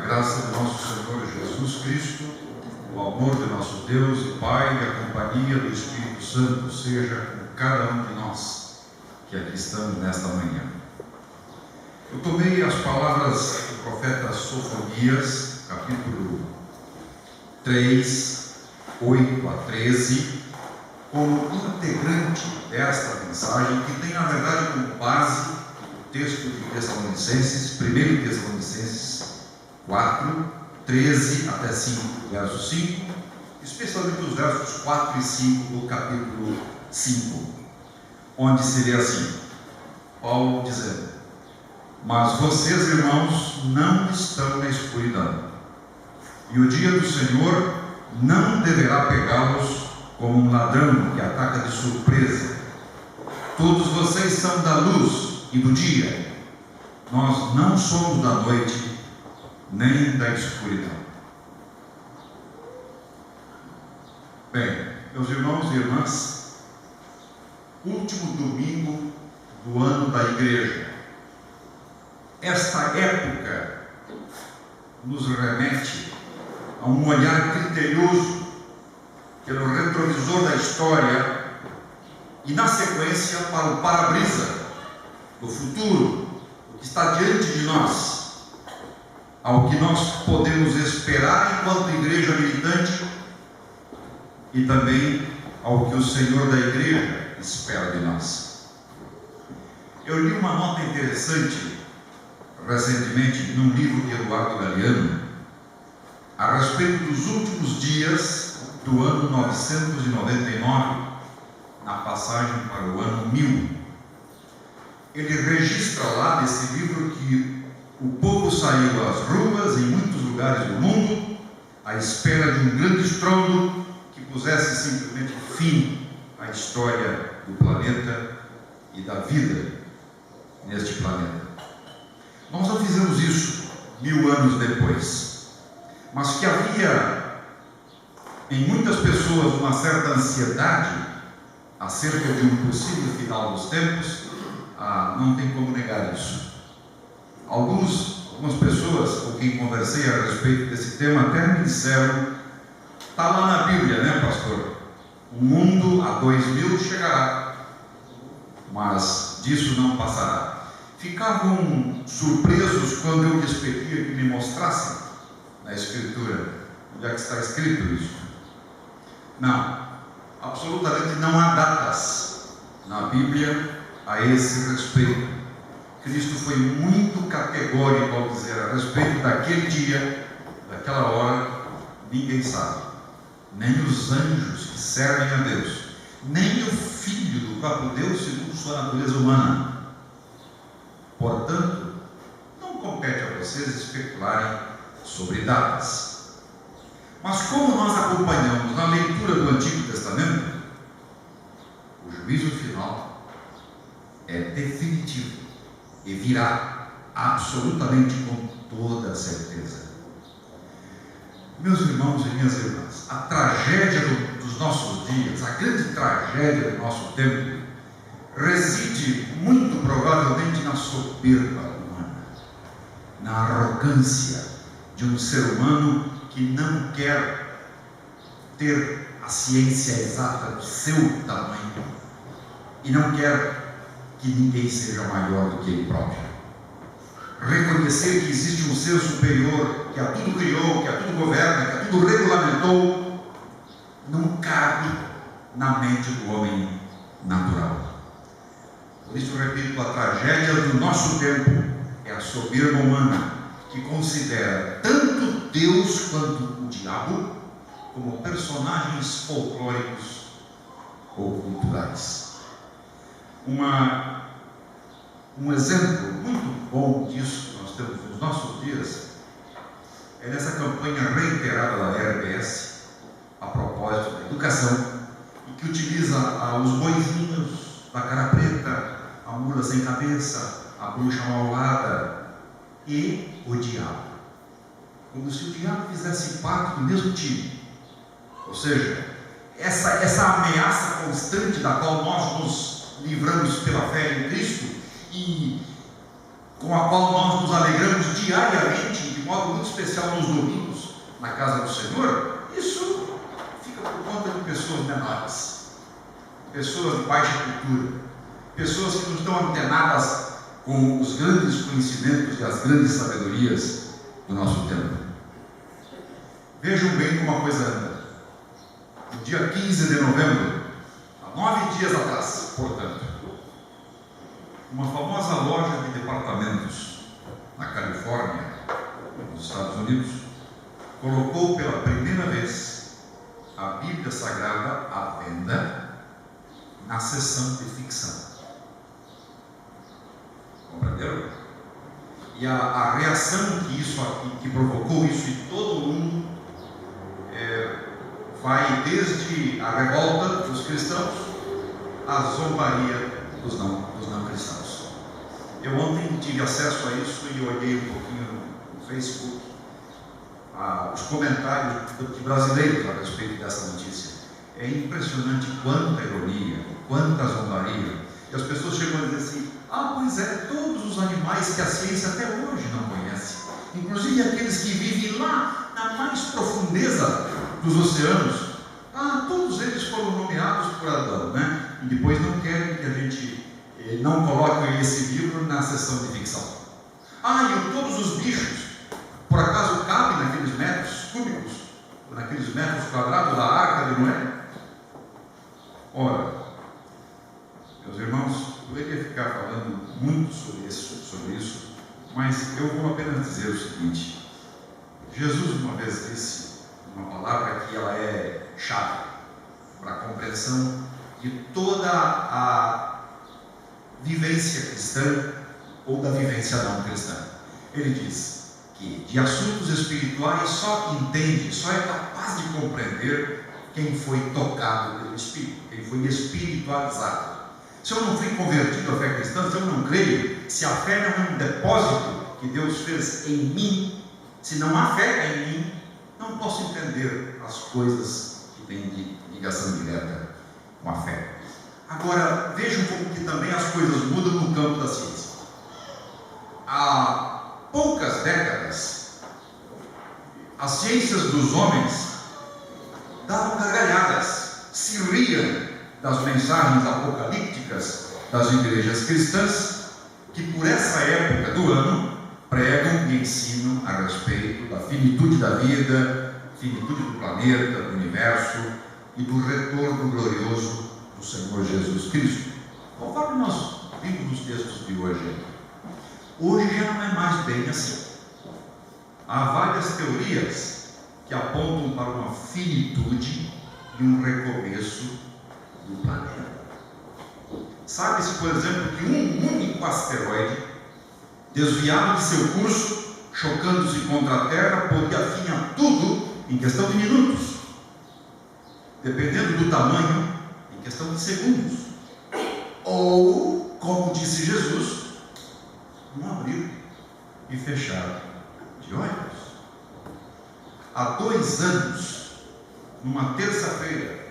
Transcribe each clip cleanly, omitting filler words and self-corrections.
graça do nosso Senhor Jesus Cristo, o amor de nosso Deus e Pai e a companhia do Espírito Santo seja com cada um de nós que aqui estamos nesta manhã. Eu tomei as palavras do profeta Sofonias, capítulo 3, 8 a 13, como integrante desta mensagem, que tem, na verdade, como base o texto de Tessalonicenses, 1 Tessalonicenses 4, 13 até 5, verso 5, especialmente os versos 4 e 5 do capítulo 5, onde se lê assim, Paulo dizendo: mas vocês, irmãos, não estão na escuridão, e o dia do Senhor não deverá pegá-los como um ladrão que ataca de surpresa. Todos vocês são da luz e do dia. Nós não somos da noite nem da escuridão. Bem, meus irmãos e irmãs, último domingo do ano da igreja. Esta época nos remete a um olhar criterioso pelo retrovisor da história e, na sequência, para o para-brisa do futuro, o que está diante de nós, ao que nós podemos esperar enquanto igreja militante e também ao que o Senhor da igreja espera de nós. Eu li uma nota interessante recentemente num livro de Eduardo Galeano a respeito dos últimos dias do ano 999, na passagem para o ano 1000. Ele registra lá nesse livro que o povo saiu às ruas em muitos lugares do mundo à espera de um grande estrondo que pusesse simplesmente fim à história do planeta e da vida neste planeta. Nós não fizemos isso 1000 anos depois, mas que havia em muitas pessoas uma certa ansiedade acerca de um possível final dos tempos. Não tem como negar isso. Algumas pessoas com quem conversei a respeito desse tema até me disseram: está lá na Bíblia, né, pastor? O mundo a 2000 chegará, mas disso não passará. Ficavam surpresos quando eu lhes pedia que me mostrassem na Escritura onde é que está escrito isso. Não, absolutamente não há datas na Bíblia a esse respeito. Cristo foi muito categórico ao dizer a respeito daquele dia, daquela hora, ninguém sabe. Nem os anjos que servem a Deus, nem o Filho do próprio Deus segundo sua natureza humana. Portanto, não compete a vocês especularem sobre datas. Mas como nós acompanhamos na leitura do Antigo Testamento, o juízo final é definitivo e virá absolutamente com toda a certeza. Meus irmãos e minhas irmãs, a tragédia dos nossos dias, a grande tragédia do nosso tempo, reside muito provavelmente na soberba humana, na arrogância de um ser humano que não quer ter a ciência exata do seu tamanho e não quer que ninguém seja maior do que ele próprio. Reconhecer que existe um ser superior que a tudo criou, que a tudo governa, que a tudo regulamentou, não cabe na mente do homem natural. Por isso, repito, a tragédia do nosso tempo é a soberba humana, que considera tanto Deus quanto o diabo como personagens folclóricos ou culturais. Um exemplo muito bom disso que nós temos nos nossos dias é nessa campanha reiterada da RBS a propósito da educação, e que utiliza os boizinhos da cara preta, a mula sem cabeça, a bruxa malvada e o diabo, como se o diabo fizesse parte do mesmo time. Ou seja, essa ameaça constante da qual nós nos livramos pela fé em Cristo e com a qual nós nos alegramos diariamente, modo muito especial nos domingos, na casa do Senhor, isso fica por conta de pessoas menores, pessoas de baixa cultura, pessoas que não estão antenadas com os grandes conhecimentos e as grandes sabedorias do nosso tempo. Vejam bem como a coisa anda. No dia 15 de novembro, há 9 dias atrás, portanto, uma famosa loja de departamentos na Califórnia, nos Estados Unidos, colocou pela primeira vez a Bíblia Sagrada à venda na seção de ficção. Compreenderam? E a reação que provocou isso em todo mundo vai desde a revolta dos cristãos à zombaria dos não cristãos. Eu ontem tive acesso a isso e olhei um pouquinho no Facebook os comentários de brasileiros a respeito dessa notícia. É impressionante quanta ironia, quanta zombaria. E as pessoas chegam a dizer assim: pois é, todos os animais que a ciência até hoje não conhece, inclusive aqueles que vivem lá na mais profundeza dos oceanos, todos eles foram nomeados por Adão, né? E depois não querem que a gente não coloque esse livro na seção de ficção. E todos os bichos, por acaso cabem naqueles metros cúbicos, naqueles metros quadrados da Arca de Noé? Ora, meus irmãos, eu poderia ficar falando muito sobre isso, mas eu vou apenas dizer o seguinte: Jesus uma vez disse uma palavra que ela é chave para a compreensão de toda a vivência cristã ou da vivência não cristã. Ele diz que de assuntos espirituais só é capaz de compreender quem foi tocado pelo Espírito, quem foi espiritualizado. Se eu não fui convertido à fé cristã, se eu não creio, se a fé não é um depósito que Deus fez em mim, se não há fé em mim, não posso entender as coisas que têm de ligação direta com a fé. Agora, vejam como que também as coisas mudam no campo da ciência. Há poucas décadas, as ciências dos homens davam gargalhadas, se riam das mensagens apocalípticas das igrejas cristãs, que por essa época do ano pregam e ensinam a respeito da finitude da vida, finitude do planeta, do universo e do retorno glorioso do Senhor Jesus Cristo. Conforme nós vimos nos textos de hoje já não é mais bem assim. Há várias teorias que apontam para uma finitude e um recomeço do planeta. Sabe-se, por exemplo, que um único asteroide, desviado de seu curso, chocando-se contra a Terra, poderia afinhar tudo em questão de minutos, dependendo do tamanho, em questão de segundos. Ou, como disse Jesus, um abrir e fechar de olhos. Há 2 anos, numa terça-feira,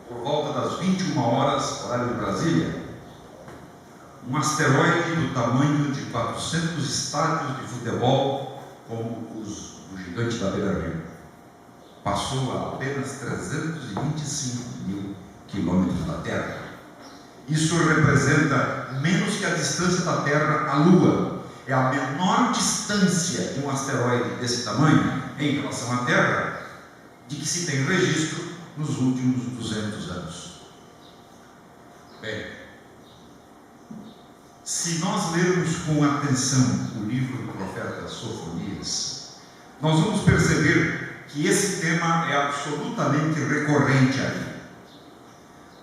por volta das 21 horas, horário de Brasília, um asteroide do tamanho de 400 estádios de futebol, como os do gigante da Beira-Rio, passou a apenas 325 mil quilômetros da Terra. Isso representa menos que a distância da Terra à Lua. É a menor distância de um asteroide desse tamanho em relação à Terra de que se tem registro nos últimos 200 anos. Bem, se nós lermos com atenção o livro do profeta Sofonias, nós vamos perceber que esse tema é absolutamente recorrente ali.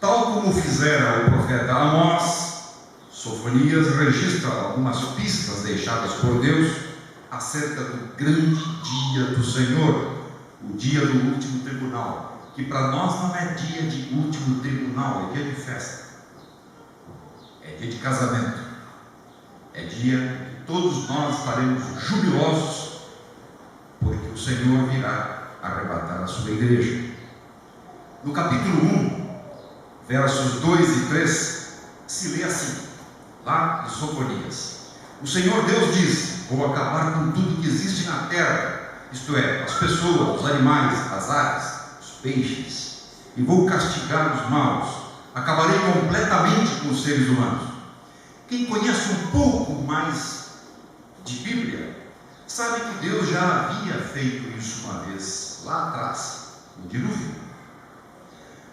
Tal como fizera o profeta Amós, Sofonias registra algumas pistas deixadas por Deus acerca do grande dia do Senhor, o dia do último tribunal, que para nós não é dia de último tribunal, é dia de festa, é dia de casamento, é dia que todos nós estaremos jubilosos, porque o Senhor virá arrebatar a sua igreja. No capítulo 1, versos 2 e 3, se lê assim, lá de Sofonias: o Senhor Deus diz: vou acabar com tudo que existe na terra, isto é, as pessoas, os animais, as aves, os peixes, e vou castigar os maus, acabarei completamente com os seres humanos. Quem conhece um pouco mais de Bíblia, sabe que Deus já havia feito isso uma vez, lá atrás, no dilúvio.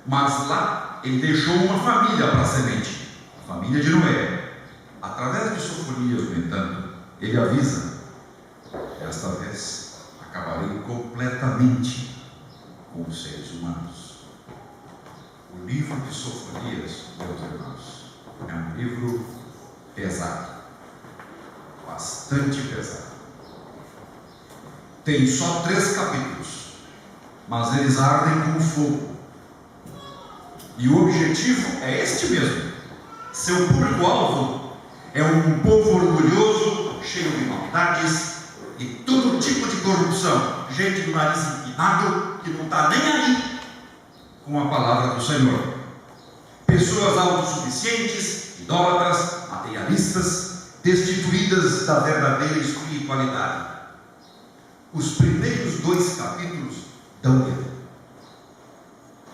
Mas lá, ele deixou uma família para a semente, a família de Noé. Através de Sofonias, no entanto, ele avisa: desta vez, acabarei completamente com os seres humanos. O livro de Sofonias, meus irmãos, é um livro pesado, bastante pesado. Tem só 3 capítulos, mas eles ardem como fogo. E o objetivo é este mesmo. Seu público-alvo é um povo orgulhoso, cheio de maldades e todo tipo de corrupção, gente do nariz empinado, que não está nem aí com a palavra do Senhor. Pessoas autossuficientes, idólatras, materialistas, destituídas da verdadeira espiritualidade. Os primeiros 2 capítulos dão medo,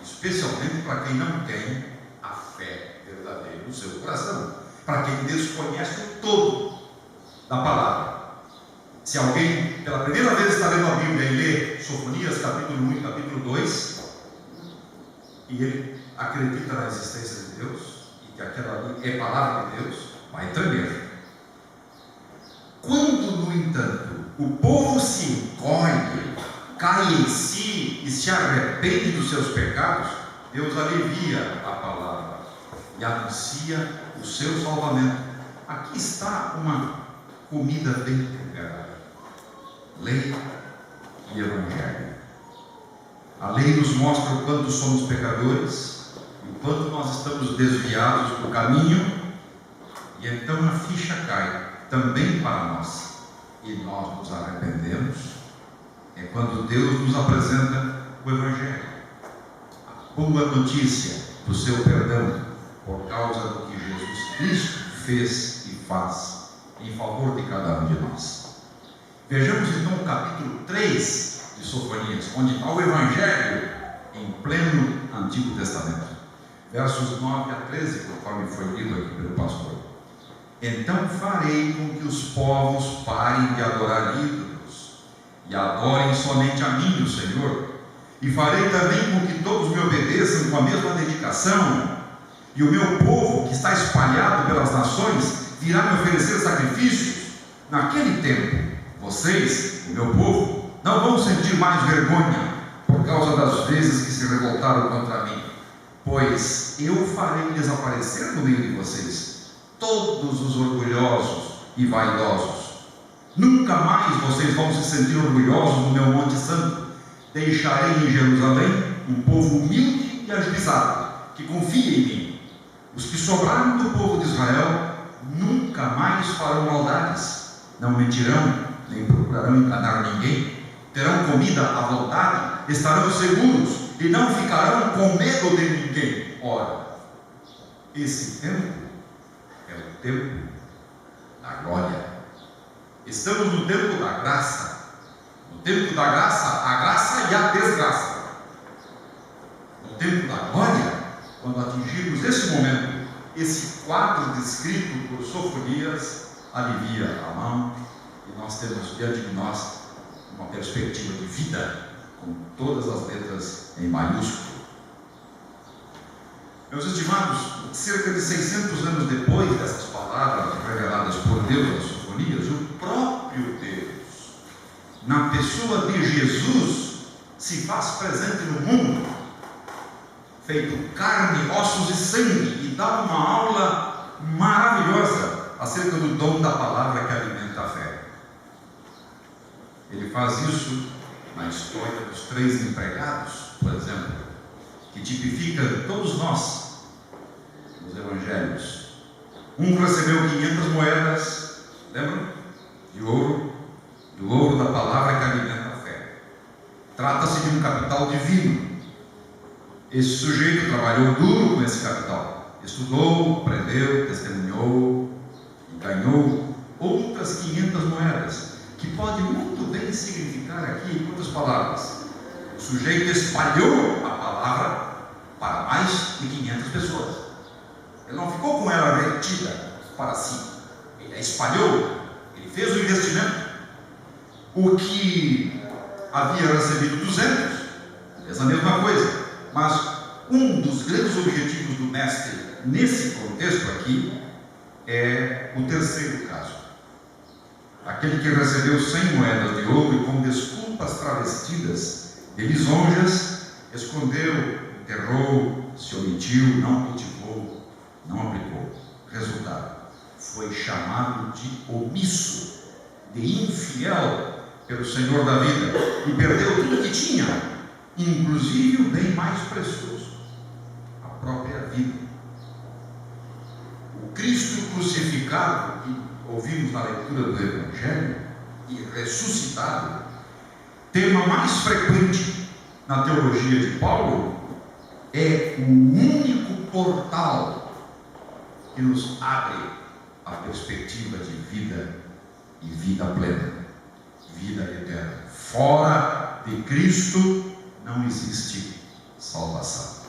especialmente para quem não tem a fé verdadeira no seu coração, para quem desconhece o todo da palavra. Se alguém pela primeira vez está lendo a Bíblia e lê Sofonias capítulo 1 e capítulo 2, e ele acredita na existência de Deus, e que aquela ali é palavra de Deus, vai tremer. Quando, no entanto, o povo se encolhe, cai em si e se arrepende dos seus pecados, Deus alivia a palavra e anuncia o seu salvamento. Aqui está uma comida bem temperada: lei e evangelho. A lei nos mostra o quanto somos pecadores, o quanto nós estamos desviados do caminho, e então a ficha cai também para nós, e nós nos arrependemos. É quando Deus nos apresenta o evangelho, a boa notícia do seu perdão, por causa do que Jesus Cristo fez e faz em favor de cada um de nós. Vejamos então o capítulo 3 de Sofonias, onde está o evangelho em pleno Antigo Testamento, versos 9 a 13, conforme foi lido aqui pelo pastor. Então farei com que os povos parem de adorar ídolos e adorem somente a mim, o Senhor, e farei também com que todos me obedeçam com a mesma dedicação, e o meu povo, que está espalhado pelas nações, virá me oferecer sacrifícios. Naquele tempo, vocês, o meu povo, não vão sentir mais vergonha por causa das vezes que se revoltaram contra mim, pois eu farei desaparecer no meio de vocês todos os orgulhosos e vaidosos. Nunca mais vocês vão se sentir orgulhosos no meu Monte Santo. Deixarei em Jerusalém um povo humilde e ajuizado, que confia em mim. Os que sobraram do povo de Israel nunca mais farão maldades, não mentirão, nem procurarão enganar ninguém, terão comida à vontade, estarão seguros e não ficarão com medo de ninguém. Ora, esse tempo é o tempo da glória. Estamos no tempo da graça. No tempo da graça, a graça e a desgraça. No tempo da glória, quando atingirmos esse momento, esse quadro descrito por Sofonias alivia a mão, e nós temos diante de nós uma perspectiva de vida com todas as letras em maiúsculo. Meus estimados, cerca de 600 anos depois dessas palavras reveladas por Deus nas Sofonias, o próprio Deus, na pessoa de Jesus, se faz presente no mundo, feito carne, ossos e sangue, e dá uma aula maravilhosa acerca do dom da palavra que alimenta a fé. Ele faz isso na história dos 3 empregados, por exemplo, que tipifica todos nós nos evangelhos. Um recebeu 500 moedas, lembram? De ouro, do ouro da palavra que alimenta a fé. Trata-se de um capital divino. Esse sujeito trabalhou duro com esse capital, estudou, aprendeu, testemunhou e ganhou outras 500 moedas, que pode muito bem significar aqui, em outras palavras, o sujeito espalhou a palavra para mais de 500 pessoas. Ele não ficou com ela retida para si, ele a espalhou, ele fez o investimento. O que havia recebido 200, fez a mesma coisa, mas um dos grandes objetivos do mestre nesse contexto aqui é o terceiro caso. Aquele que recebeu 100 moedas de ouro e com desculpas travestidas de lisonjas, escondeu, enterrou, se omitiu, não cultivou, não aplicou. Resultado, foi chamado de omisso, de infiel pelo Senhor da vida, e perdeu tudo que tinha, inclusive o bem mais precioso, a própria vida. O Cristo crucificado, que ouvimos na leitura do Evangelho, e ressuscitado, tema mais frequente na teologia de Paulo, é o único portal que nos abre a perspectiva de vida e vida plena, vida eterna. Fora de Cristo não existe salvação.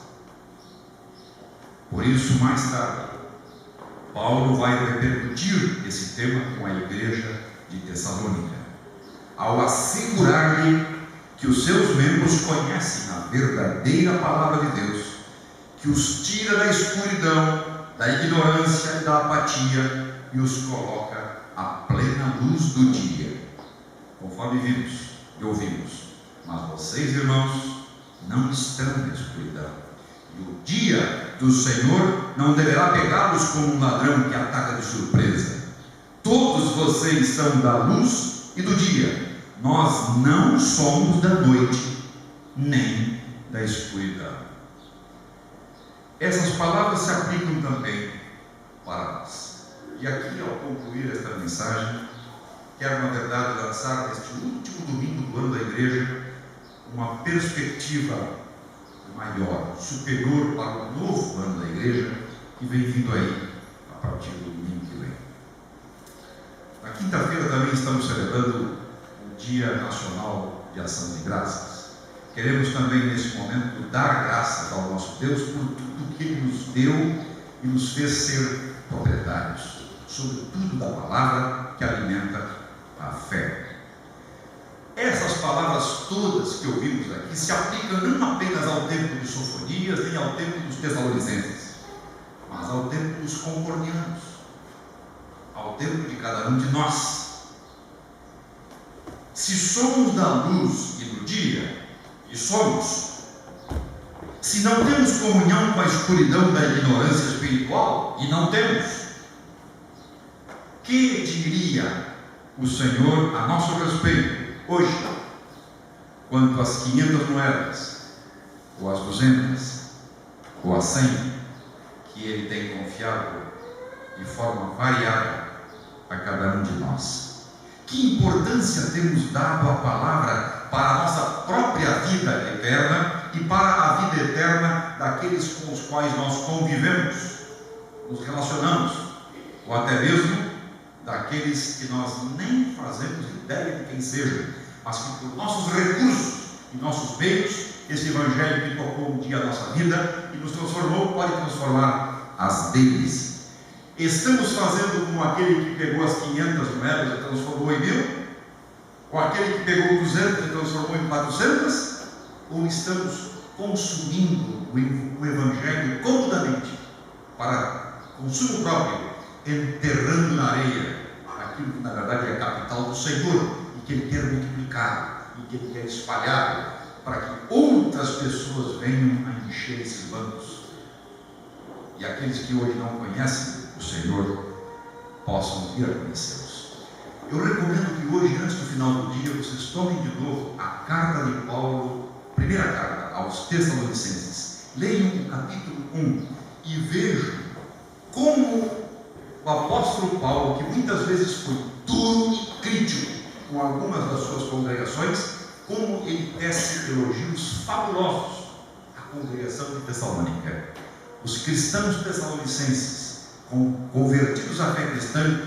Por isso, mais tarde, Paulo vai repercutir esse tema com a igreja de Tessalônica, ao assegurar-lhe que os seus membros conhecem a verdadeira palavra de Deus, que os tira da escuridão, da ignorância e da apatia e os coloca à plena luz do dia, conforme vimos e ouvimos. Mas vocês, irmãos, não estão na escuridão, e o dia do Senhor não deverá pegá-los como um ladrão que ataca de surpresa. Todos vocês são da luz e do dia. Nós não somos da noite, nem da escuridão. Essas palavras se aplicam também para nós. E aqui, ao concluir esta mensagem, quero, na verdade, lançar neste último domingo do ano da igreja uma perspectiva maior, superior para o novo ano da igreja, que vem vindo aí a partir do domingo que vem. Na quinta-feira também estamos celebrando o Dia Nacional de Ação de Graças. Queremos também, nesse momento, dar graças ao nosso Deus por tudo que Ele nos deu e nos fez ser proprietários, sobretudo da palavra que alimenta a fé. Essas palavras todas que ouvimos aqui se aplicam não apenas ao tempo de Sofonias, nem ao tempo dos Tessalonicenses, mas ao tempo dos concordianos, ao tempo de cada um de nós. Se somos da luz e do dia, e somos, se não temos comunhão com a escuridão da ignorância espiritual, e não temos, que diria o Senhor a nosso respeito hoje, quanto às 500 moedas, ou às 200, ou às 100, que Ele tem confiado de forma variada a cada um de nós? Que importância temos dado à palavra para a nossa própria vida eterna e para a vida eterna daqueles com os quais nós convivemos, nos relacionamos, ou até mesmo daqueles que nós nem fazemos ideia de quem sejam, mas que por nossos recursos e nossos meios, esse Evangelho que tocou um dia a nossa vida e nos transformou, pode transformar as deles. Estamos fazendo como aquele que pegou as 500 moedas e transformou em 1000? Ou aquele que pegou 200 e transformou em 400? Ou estamos consumindo o Evangelho comodamente, para consumo próprio, enterrando na areia aquilo que na verdade é a capital do Senhor e que Ele quer multiplicar e que Ele quer espalhar para que outras pessoas venham a encher esses bancos e aqueles que hoje não conhecem o Senhor possam vir a conhecê-los. Eu recomendo que hoje, antes do final do dia, vocês tomem de novo a carta de Paulo, primeira carta aos Tessalonicenses. Leiam o capítulo 1 e vejam como o apóstolo Paulo, que muitas vezes foi duro e crítico com algumas das suas congregações, como ele tece elogios fabulosos à congregação de Tessalônica. Os cristãos tessalonicenses, convertidos à fé cristã,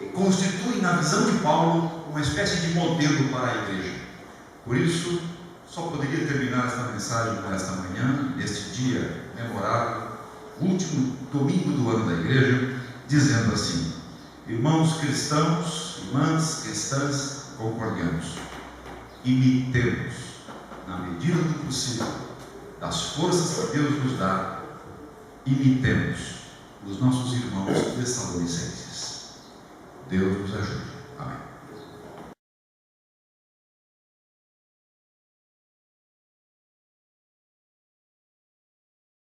constituem, na visão de Paulo, uma espécie de modelo para a igreja. Por isso, só poderia terminar esta mensagem nesta manhã, neste dia memorável, último domingo do ano da igreja, dizendo assim: irmãos cristãos, irmãs cristãs, concordemos, imitemos, na medida do possível, das forças que Deus nos dá, imitemos os nossos irmãos tessalonicenses. Deus nos ajude. Amém.